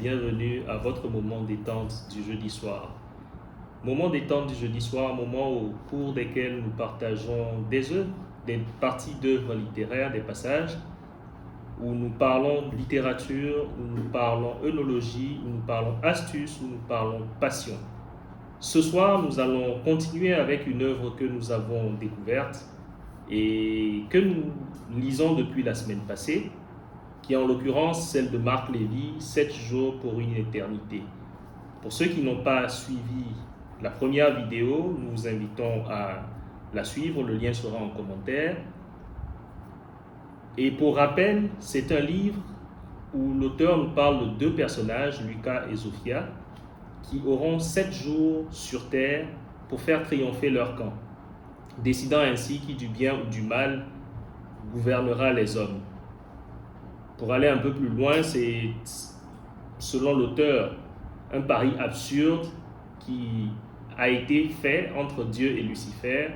Bienvenue à votre moment détente du jeudi soir. Moment détente du jeudi soir, moment au cours desquels nous partageons des œuvres, des parties d'œuvres littéraires, des passages où nous parlons littérature, où nous parlons œnologie, où nous parlons astuces, où nous parlons passion. Ce soir, nous allons continuer avec une œuvre que nous avons découverte et que nous lisons depuis la semaine passée, qui est en l'occurrence celle de Marc Lévy, 7 jours pour une éternité. Pour ceux qui n'ont pas suivi la première vidéo, nous vous invitons à la suivre, le lien sera en commentaire. Et pour rappel, c'est un livre où l'auteur nous parle de deux personnages, Lucas et Zofia, qui auront 7 jours sur terre pour faire triompher leur camp, décidant ainsi qui du bien ou du mal gouvernera les hommes. Pour aller un peu plus loin, c'est, selon l'auteur, un pari absurde qui a été fait entre Dieu et Lucifer,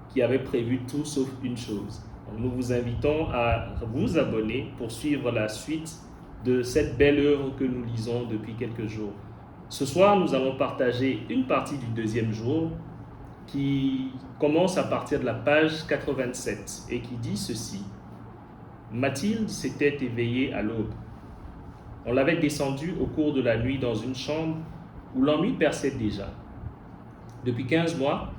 qui avait prévu tout sauf une chose. Donc nous vous invitons à vous abonner pour suivre la suite de cette belle œuvre que nous lisons depuis quelques jours. Ce soir, nous allons partager une partie du deuxième jour qui commence à partir de la page 87 et qui dit ceci. Mathilde s'était éveillée à l'aube. On l'avait descendue au cours de la nuit dans une chambre où l'ennui perçait déjà. Depuis 15 mois,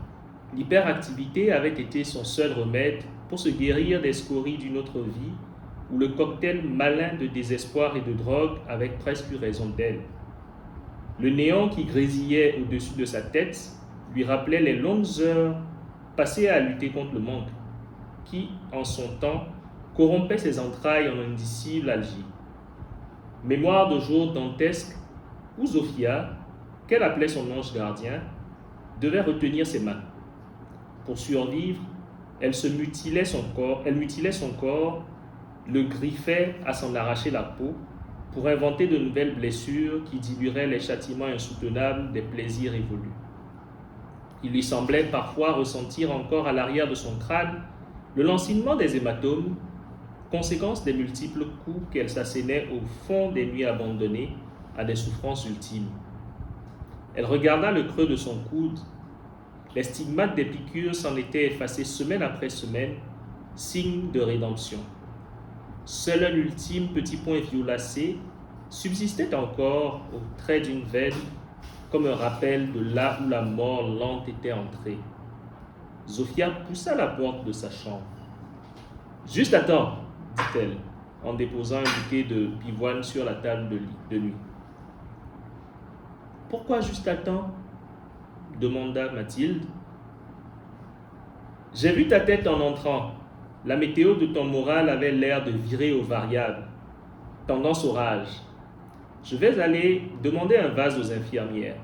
l'hyperactivité avait été son seul remède pour se guérir des scories d'une autre vie où le cocktail malin de désespoir et de drogue avait presque eu raison d'elle. Le néant qui grésillait au-dessus de sa tête lui rappelait les longues heures passées à lutter contre le manque, qui, en son temps, corrompait ses entrailles en indicible algie. Mémoire de jours dantesques où Zofia, qu'elle appelait son ange gardien, devait retenir ses mains. Pour survivre, elle mutilait son corps, le griffait à s'en arracher la peau pour inventer de nouvelles blessures qui dilueraient les châtiments insoutenables des plaisirs évolus. Il lui semblait parfois ressentir encore à l'arrière de son crâne le lancement des hématomes, conséquence des multiples coups qu'elle s'assénait au fond des nuits abandonnées à des souffrances ultimes. Elle regarda le creux de son coude. Les stigmates des piqûres s'en étaient effacés semaine après semaine, signe de rédemption. Seul un ultime petit point violacé subsistait encore au trait d'une veine, comme un rappel de là où la mort lente était entrée. Zofia poussa la porte de sa chambre. « Juste à temps !» dit-elle, en déposant un bouquet de pivoine sur la table de nuit. « Pourquoi juste à temps ?» demanda Mathilde. « J'ai vu ta tête en entrant. La météo de ton moral avait l'air de virer au variable. Tendance orage. Je vais aller demander un vase aux infirmières. »«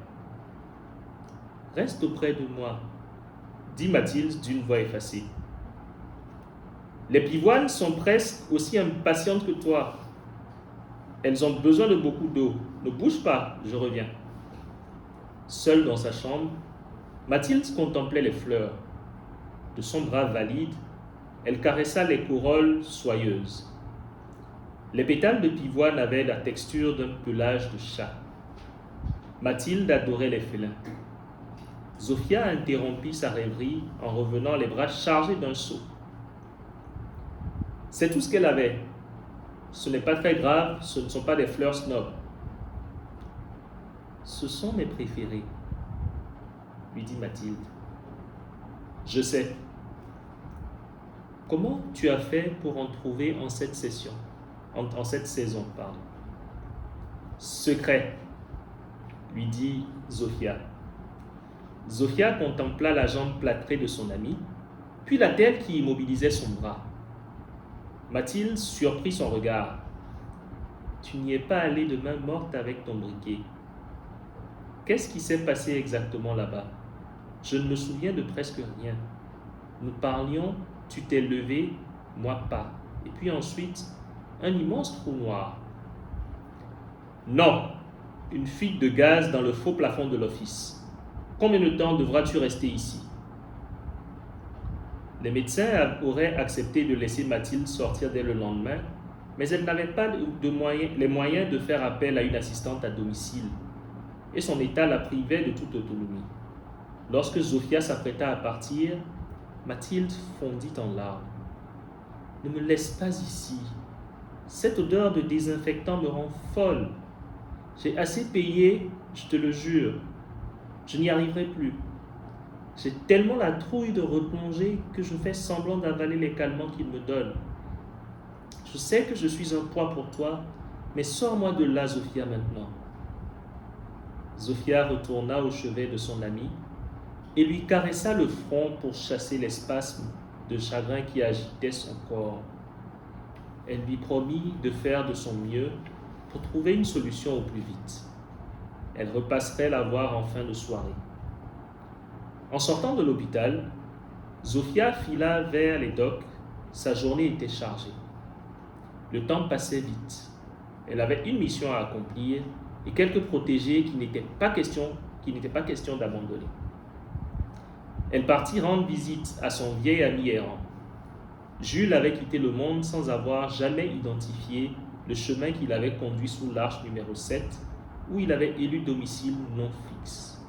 Reste auprès de moi, » dit Mathilde d'une voix effacée. « Les pivoines sont presque aussi impatientes que toi. Elles ont besoin de beaucoup d'eau. Ne bouge pas, je reviens. » Seule dans sa chambre, Mathilde contemplait les fleurs. De son bras valide, elle caressa les corolles soyeuses. Les pétales de pivoine avaient la texture d'un pelage de chat. Mathilde adorait les félins. Zofia interrompit sa rêverie en revenant les bras chargés d'un seau. C'est tout ce qu'elle avait. Ce n'est pas très grave, ce ne sont pas des fleurs snob. Ce sont mes préférés, lui dit Mathilde. Je sais. Comment tu as fait pour en trouver en cette saison, pardon. Secret, lui dit Zofia. Zofia contempla la jambe plâtrée de son amie, puis la tête qui immobilisait son bras. Mathilde surprit son regard. Tu n'y es pas allé de main morte avec ton briquet. Qu'est-ce qui s'est passé exactement là-bas? Je ne me souviens de presque rien. Nous parlions, tu t'es levé, moi pas. Et puis ensuite, un immense trou noir. Non, une fuite de gaz dans le faux plafond de l'office. Combien de temps devras-tu rester ici? Les médecins auraient accepté de laisser Mathilde sortir dès le lendemain, mais elle n'avait pas les moyens de faire appel à une assistante à domicile, et son état la privait de toute autonomie. Lorsque Zofia s'apprêta à partir, Mathilde fondit en larmes. « Ne me laisse pas ici. Cette odeur de désinfectant me rend folle. J'ai assez payé, je te le jure. Je n'y arriverai plus. J'ai tellement la trouille de replonger que je fais semblant d'avaler les calmants qu'il me donne. Je sais que je suis un poids pour toi, mais sors-moi de là, Zofia, maintenant. » Zofia retourna au chevet de son ami et lui caressa le front pour chasser les spasmes de chagrin qui agitaient son corps. Elle lui promit de faire de son mieux pour trouver une solution au plus vite. Elle repasserait la voir en fin de soirée. En sortant de l'hôpital, Zofia fila vers les docks. Sa journée était chargée. Le temps passait vite. Elle avait une mission à accomplir et quelques protégés qu'il n'était pas question d'abandonner. Elle partit rendre visite à son vieil ami errant. Jules avait quitté le monde sans avoir jamais identifié le chemin qu'il avait conduit sous l'arche numéro 7, où il avait élu domicile non fixe.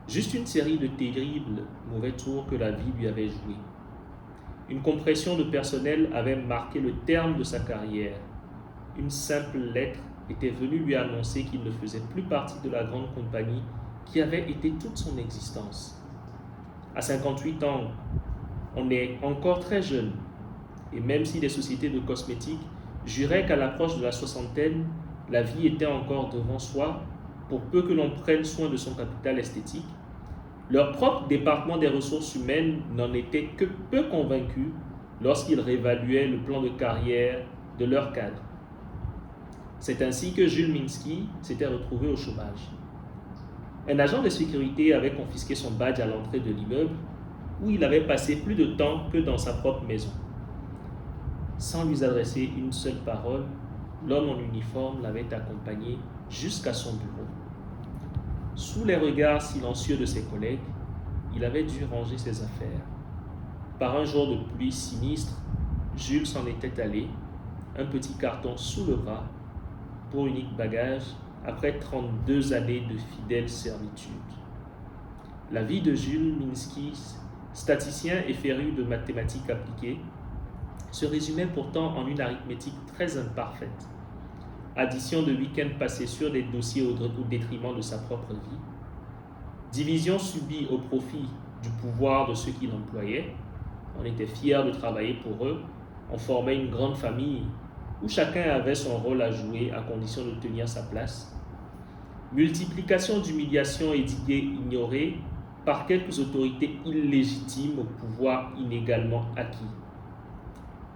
Juste une série de terribles mauvais tours que la vie lui avait joués. Une compression de personnel avait marqué le terme de sa carrière. Une simple lettre était venue lui annoncer qu'il ne faisait plus partie de la grande compagnie qui avait été toute son existence. À 58 ans, on est encore très jeune, et même si les sociétés de cosmétiques juraient qu'à l'approche de la soixantaine, la vie était encore devant soi, pour peu que l'on prenne soin de son capital esthétique, leur propre département des ressources humaines n'en était que peu convaincu lorsqu'ils réévaluaient le plan de carrière de leur cadre. C'est ainsi que Jules Minsky s'était retrouvé au chômage. Un agent de sécurité avait confisqué son badge à l'entrée de l'immeuble où il avait passé plus de temps que dans sa propre maison. Sans lui adresser une seule parole, l'homme en uniforme l'avait accompagné jusqu'à son bureau. Sous les regards silencieux de ses collègues, il avait dû ranger ses affaires. Par un jour de pluie sinistre, Jules s'en était allé, un petit carton sous le bras, pour unique bagage, après 32 années de fidèle servitude. La vie de Jules Minsky, statisticien et féru de mathématiques appliquées, se résumait pourtant en une arithmétique très imparfaite. Addition de week-ends passés sur des dossiers au détriment de sa propre vie, division subie au profit du pouvoir de ceux qui l'employaient. On était fiers de travailler pour eux, on formait une grande famille où chacun avait son rôle à jouer à condition de tenir sa place. Multiplication d'humiliations et d'idées ignorées par quelques autorités illégitimes au pouvoir inégalement acquis.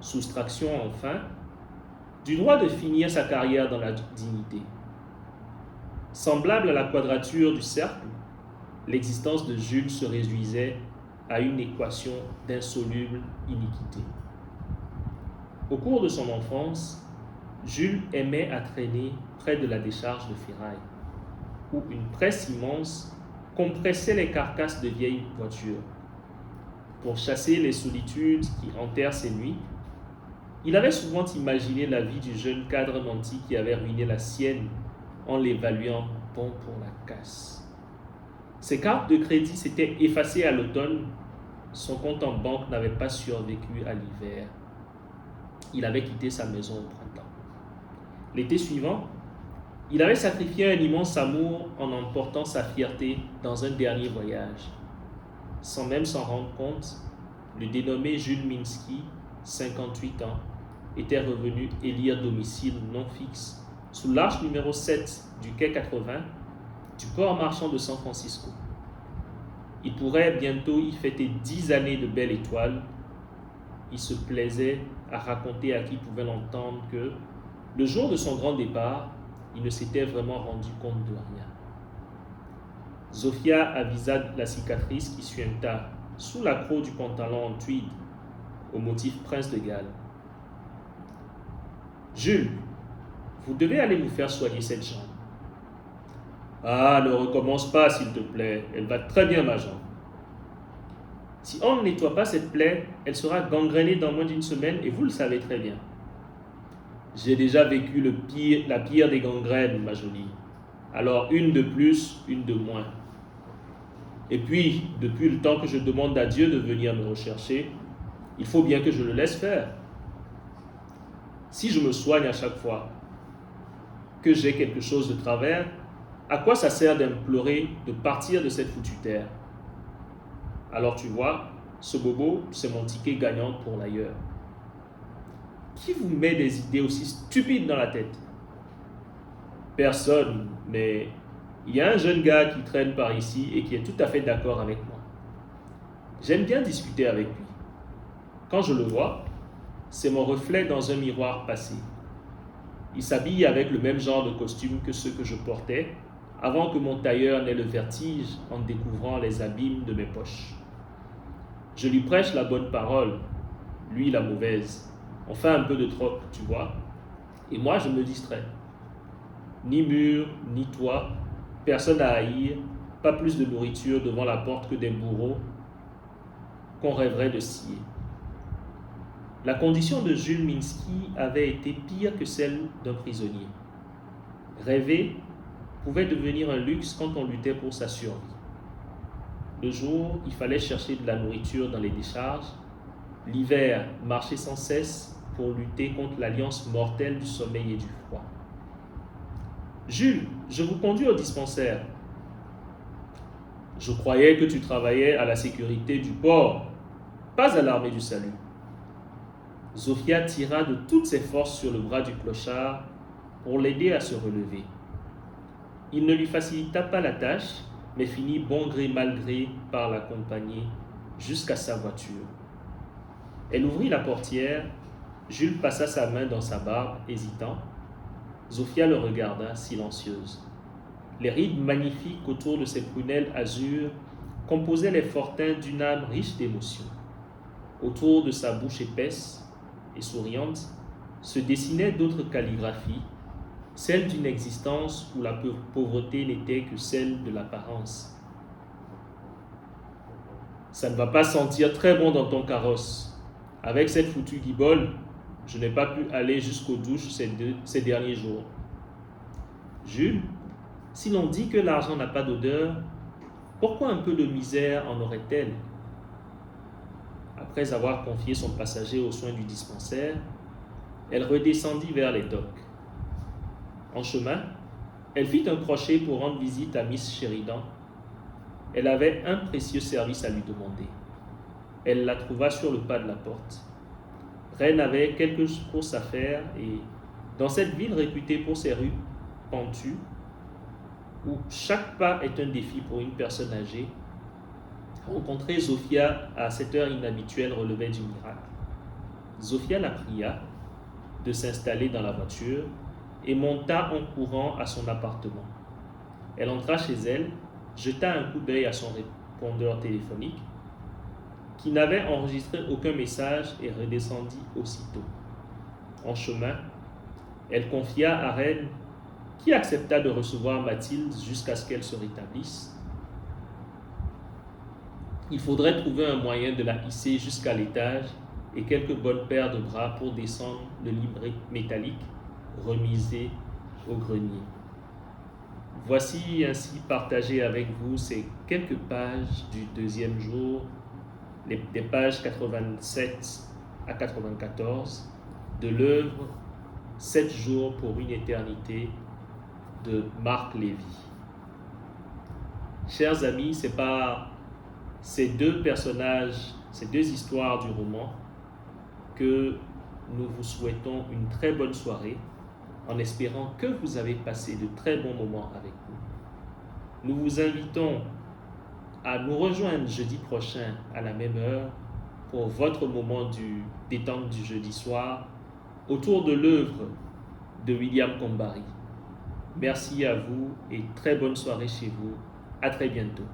Soustraction enfin du droit de finir sa carrière dans la dignité. Semblable à la quadrature du cercle, l'existence de Jules se réduisait à une équation d'insoluble iniquité. Au cours de son enfance, Jules aimait à traîner près de la décharge de ferraille, où une presse immense compressait les carcasses de vieilles voitures. Pour chasser les solitudes qui hantèrent ses nuits, il avait souvent imaginé la vie du jeune cadre nanti qui avait ruiné la sienne en l'évaluant bon pour la casse. Ses cartes de crédit s'étaient effacées à l'automne, son compte en banque n'avait pas survécu à l'hiver. Il avait quitté sa maison au printemps. L'été suivant, il avait sacrifié un immense amour en emportant sa fierté dans un dernier voyage. Sans même s'en rendre compte, le dénommé Jules Minsky, 58 ans, était revenu élire domicile non fixe sous l'arche numéro 7 du quai 80 du port marchand de San Francisco. Il pourrait bientôt y fêter 10 années de belle étoile. Il se plaisait à raconter à qui pouvait l'entendre que, le jour de son grand départ, il ne s'était vraiment rendu compte de rien. Zofia avisa la cicatrice qui suinta sous la croc du pantalon en tweed au motif Prince de Galles. « Jules, vous devez aller vous faire soigner cette jambe. »« Ah, ne recommence pas, s'il te plaît. Elle va très bien, ma jambe. »« Si on ne nettoie pas cette plaie, elle sera gangrénée dans moins d'une semaine et vous le savez très bien. » J'ai déjà vécu la pire des gangrènes, ma jolie. Alors une de plus, une de moins. Et puis, depuis le temps que je demande à Dieu de venir me rechercher, il faut bien que je le laisse faire. Si je me soigne à chaque fois que j'ai quelque chose de travers, à quoi ça sert d'implorer de partir de cette foutue terre? Alors tu vois, ce bobo, c'est mon ticket gagnant pour l'ailleurs. Qui vous met des idées aussi stupides dans la tête? Personne, mais il y a un jeune gars qui traîne par ici et qui est tout à fait d'accord avec moi. J'aime bien discuter avec lui. Quand je le vois, c'est mon reflet dans un miroir passé. Il s'habille avec le même genre de costume que ceux que je portais avant que mon tailleur n'ait le vertige en découvrant les abîmes de mes poches. Je lui prêche la bonne parole, lui la mauvaise. On fait un peu de troc, tu vois, et moi je me distrais. Ni mur, ni toit, personne à haïr, pas plus de nourriture devant la porte que des bourreaux qu'on rêverait de scier. La condition de Jules Minsky avait été pire que celle d'un prisonnier. Rêver pouvait devenir un luxe quand on luttait pour sa survie. Le jour, il fallait chercher de la nourriture dans les décharges. L'hiver, marcher sans cesse pour lutter contre l'alliance mortelle du sommeil et du froid. Jules, je vous conduis au dispensaire. Je croyais que tu travaillais à la sécurité du port, pas à l'armée du salut. Zofia tira de toutes ses forces sur le bras du clochard pour l'aider à se relever. Il ne lui facilita pas la tâche, mais finit bon gré mal gré par l'accompagner jusqu'à sa voiture. Elle ouvrit la portière, Jules passa sa main dans sa barbe, hésitant. Zofia le regarda, silencieuse. Les rides magnifiques autour de ses prunelles azur composaient les fortins d'une âme riche d'émotions. Autour de sa bouche épaisse et souriante se dessinaient d'autres calligraphies, celle d'une existence où la pauvreté n'était que celle de l'apparence. Ça ne va pas sentir très bon dans ton carrosse. Avec cette foutue guibole, je n'ai pas pu aller jusqu'aux douches ces derniers jours. Jules, si l'on dit que l'argent n'a pas d'odeur, pourquoi un peu de misère en aurait-elle? Après avoir confié son passager aux soins du dispensaire, elle redescendit vers les docks. En chemin, elle fit un crochet pour rendre visite à Miss Sheridan. Elle avait un précieux service à lui demander. Elle la trouva sur le pas de la porte. Rennes avait quelques courses à faire et, dans cette ville réputée pour ses rues pentues, où chaque pas est un défi pour une personne âgée, rencontrer Zofia à cette heure inhabituelle relevait du miracle. Zofia la pria de s'installer dans la voiture et monta en courant à son appartement. Elle entra chez elle, jeta un coup d'œil à son répondeur téléphonique, qui n'avait enregistré aucun message et redescendit aussitôt. En chemin, elle confia à Rennes, qui accepta de recevoir Mathilde jusqu'à ce qu'elle se rétablisse. Il faudrait trouver un moyen de la hisser jusqu'à l'étage et quelques bonnes paires de bras pour descendre le livret métallique remisé au grenier. Voici ainsi partagé avec vous ces quelques pages du deuxième jour, des pages 87 à 94 de l'œuvre 7 jours pour une éternité de Marc Lévy. Chers amis, c'est par ces deux personnages, ces deux histoires du roman que nous vous souhaitons une très bonne soirée en espérant que vous avez passé de très bons moments avec nous. Nous vous invitons à nous rejoindre jeudi prochain à la même heure pour votre moment détente du jeudi soir autour de l'œuvre de William Combary. Merci à vous et très bonne soirée chez vous. À très bientôt.